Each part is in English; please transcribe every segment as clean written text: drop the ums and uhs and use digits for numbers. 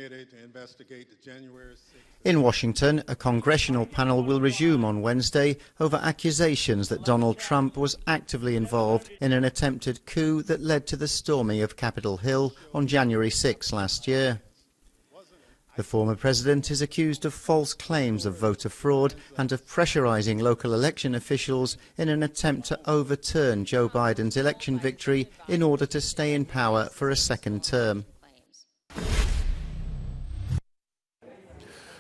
committee to investigate the January 6th. In Washington, a congressional panel will resume on Wednesday over accusations that Donald Trump was actively involved in an attempted coup that led to the storming of Capitol Hill on January 6 last year. The former president is accused of false claims of voter fraud and of pressurizing local election officials in an attempt to overturn Joe Biden's election victory in order to stay in power for a second term.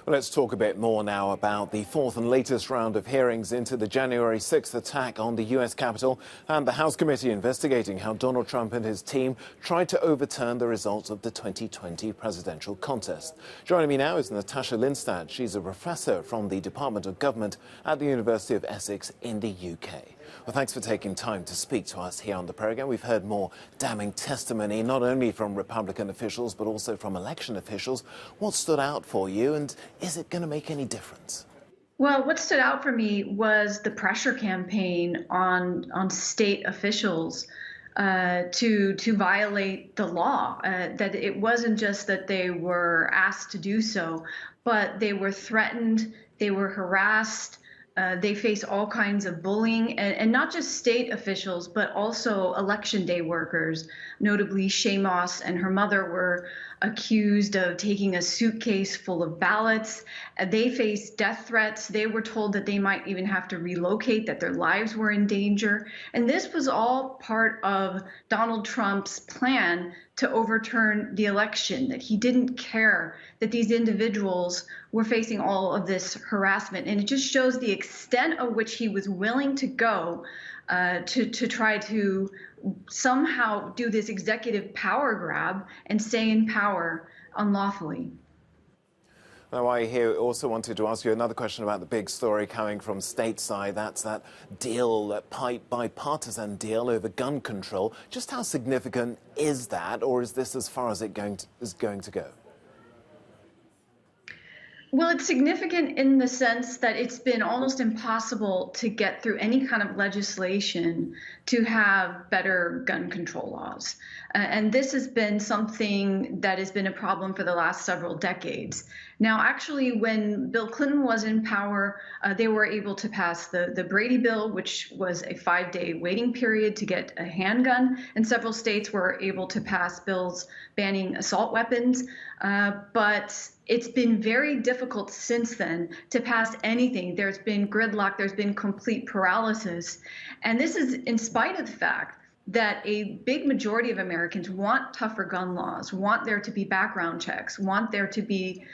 Well, let's talk a bit more now about the fourth and latest round of hearings into the January 6th attack on the U.S. Capitol and the House committee investigating how Donald Trump and his team tried to overturn the results of the 2020 presidential contest. Joining me now is Natasha Linstad. She's a professor from the Department of Government at the University of Essex in the UK. Well, thanks for taking time to speak to us here on the programme. We've heard more damning testimony, not only from Republican officials, but also from election officials. What stood out for you, and is it going to make any difference? Well, what stood out for me was the pressure campaign on state officials to violate the law. That it wasn't just that they were asked to do so, but they were threatened, they were harassed. They face all kinds of bullying, and not just state officials, but also election day workers. Notably, Shaye and her mother were accused of taking a suitcase full of ballots. They faced death threats. They were told that they might even have to relocate, that their lives were in danger. And this was all part of Donald Trump's plan to overturn the election, that he didn't care that these individuals were facing all of this harassment. And it just shows the extent of which he was willing to go to try to somehow do this executive power grab and stay in power unlawfully. Now, I here also wanted to ask you another question about the big story coming from stateside. That's that deal, that bipartisan deal over gun control. Just how significant is that, or is this as far as it is going to go? Well, it's significant in the sense that it's been almost impossible to get through any kind of legislation to have better gun control laws. And this has been something that has been a problem for the last several decades. Now, actually, when Bill Clinton was in power, they were able to pass the Brady bill, which was a 5-day waiting period to get a handgun. And several states were able to pass bills banning assault weapons. But it's been very difficult since then to pass anything. There's been gridlock, there's been complete paralysis. And this is in spite of the fact that a big majority of Americans want tougher gun laws, want there to be background checks, want there to be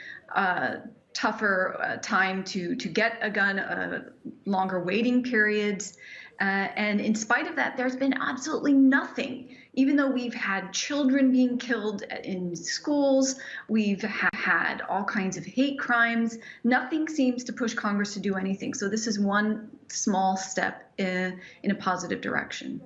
tougher time to get a gun, longer waiting periods. And in spite of that, there's been absolutely nothing. Even though we've had children being killed in schools, we've had all kinds of hate crimes, nothing seems to push Congress to do anything. So this is one small step in a positive direction.